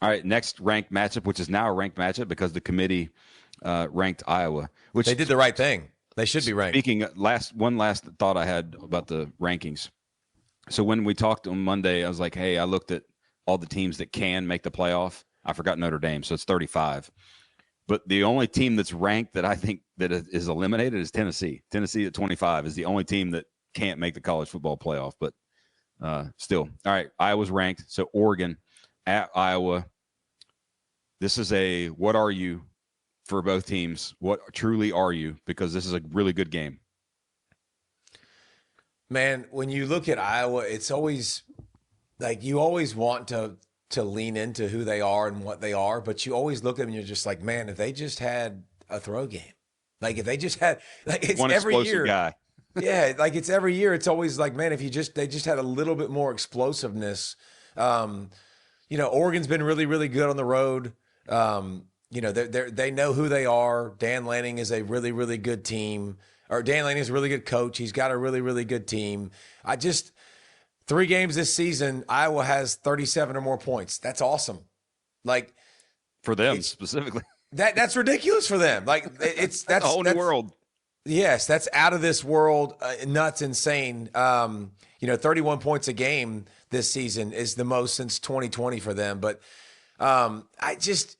All right, next ranked matchup, which is now a ranked matchup because the committee ranked Iowa. Which they did the right thing. They should be ranked. Speaking, one last thought I had about the rankings. So when we talked on Monday, I was like, hey, I looked at all the teams that can make the playoff. I forgot Notre Dame, so it's 35. But the only team that's ranked that I think that is eliminated is Tennessee. Tennessee at 25 is the only team that can't make the college football playoff. But still, all right, Iowa's ranked. So Oregon at Iowa. This is a what are you for both teams? What truly are you? Because this is a really good game. Man, when you look at Iowa, it's always like you always want to lean into who they are and what they are, but you always look at them and you're just like, man, if they just had a throw game, like if they just had, like it's one every explosive year. Guy. Yeah, like it's every year. It's always like, man, if they just had a little bit more explosiveness. Oregon's been really, really good on the road. They know who they are. Dan Lanning is a really, really good team. Or Dan Lanning is a really good coach. He's got a really, really good team. 3 games this season, Iowa has 37 or more points. That's awesome. Like for them specifically. That's ridiculous for them. Like that's a whole new world. Yes, that's out of this world, nuts, insane. 31 points a game this season is the most since 2020 for them. But it's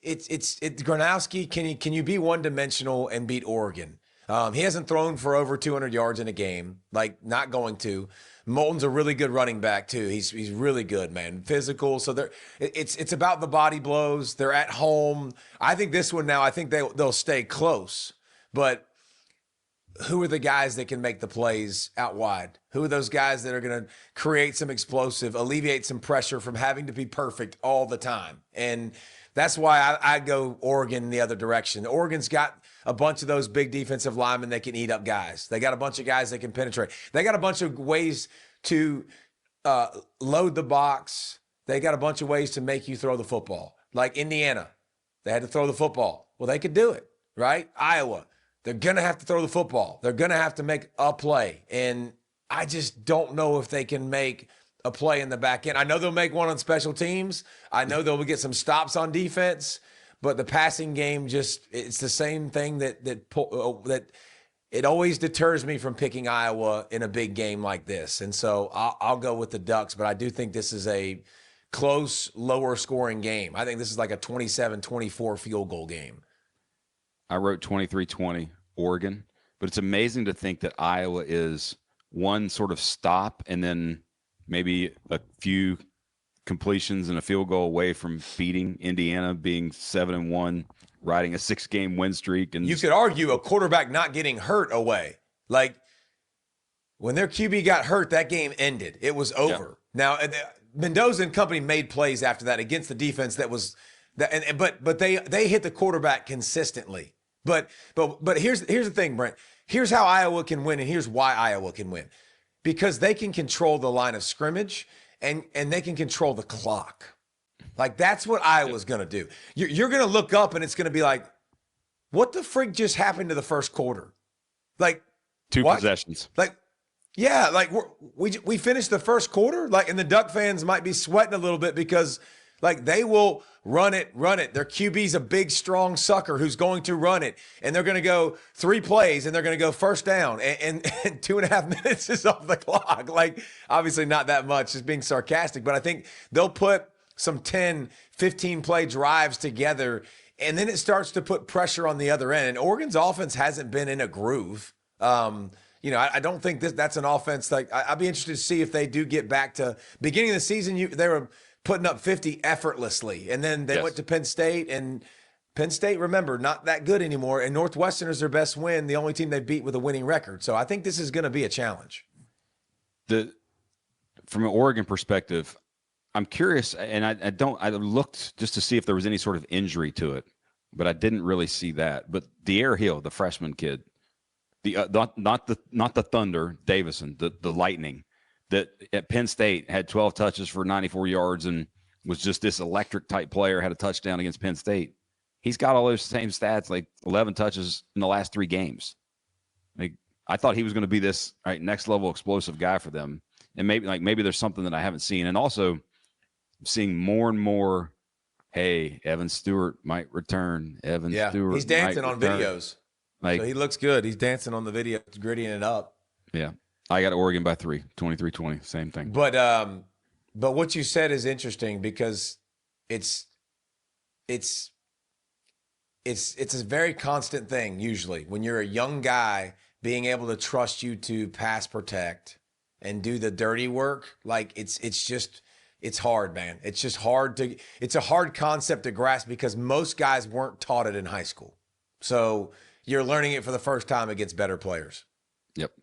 Gronowski. Can you be one dimensional and beat Oregon? He hasn't thrown for over 200 yards in a game, like not going to. Moulton's a really good running back too. He's really good, man. Physical. So it's about the body blows. They're at home. I think this one now, I think they'll stay close. But who are the guys that can make the plays out wide? Who are those guys that are going to create some explosive, alleviate some pressure from having to be perfect all the time? And that's why I go Oregon the other direction. Oregon's got a bunch of those big defensive linemen that can eat up guys. They got a bunch of guys that can penetrate. They got a bunch of ways to load the box. They got a bunch of ways to make you throw the football. Like Indiana, they had to throw the football. Well, they could do it, right? Iowa, they're going to have to throw the football. They're going to have to make a play. And I just don't know if they can make a play in the back end. I know they'll make one on special teams. I know they'll get some stops on defense. But the passing game it's the same thing that it always deters me from picking Iowa in a big game like this. And so I'll go with the Ducks, but I do think this is a close, lower scoring game. I think this is like a 27-24 field goal game. I wrote 23-20 Oregon, but it's amazing to think that Iowa is one sort of stop and then maybe a few completions and a field goal away from beating Indiana, being 7-1, riding a 6-game win streak. And you could argue a quarterback not getting hurt away. Like when their QB got hurt, that game ended. It was over. Yeah. Now Mendoza and company made plays after that against the defense that was that, but they hit the quarterback consistently. But here's the thing, Brent. Here's how Iowa can win, and here's why Iowa can win. Because they can control the line of scrimmage and they can control the clock. Like that's what Iowa's going to do. You're going to look up and it's going to be like, what the freak just happened to the first quarter? Like 2 possessions. Like, yeah, like we finished the first quarter. Like, and the Duck fans might be sweating a little bit because like they will run it. Their QB's a big, strong sucker who's going to run it. And they're going to go 3 plays and they're going to go first down. And 2.5 minutes is off the clock. Like, obviously not that much, just being sarcastic. But I think they'll put some 10, 15 play drives together. And then it starts to put pressure on the other end. And Oregon's offense hasn't been in a groove. I don't think that's an offense. Like I'd be interested to see if they do get back to beginning of the season. They were putting up 50 effortlessly. And then they went to Penn State, and Penn State, remember, not that good anymore. And Northwestern is their best win, the only team they beat with a winning record. So I think this is going to be a challenge. From an Oregon perspective, I'm curious, and I looked just to see if there was any sort of injury to it, but I didn't really see that. But De'Aaron Hill, the freshman kid, not the Thunder, Davison, the Lightning, that at Penn State had 12 touches for 94 yards and was just this electric type player, had a touchdown against Penn State. He's got all those same stats, like 11 touches in the last 3 games. Like I thought he was going to be this next level explosive guy for them. And maybe there's something that I haven't seen. And also seeing more and more hey, Evan Stewart might return. Evan Yeah, Stewart he's might dancing on return. videos. Like, So he looks good. He's dancing on the video, grittying it up. yeah. I got Oregon by 3, 23-20, same thing. But what you said is interesting because it's it's it's a very constant thing usually when you're a young guy being able to trust you to pass protect and do the dirty work. Like it's hard, man. It's just hard to it's a hard concept to grasp because most guys weren't taught it in high school. So you're learning it for the first time against better players. Yep.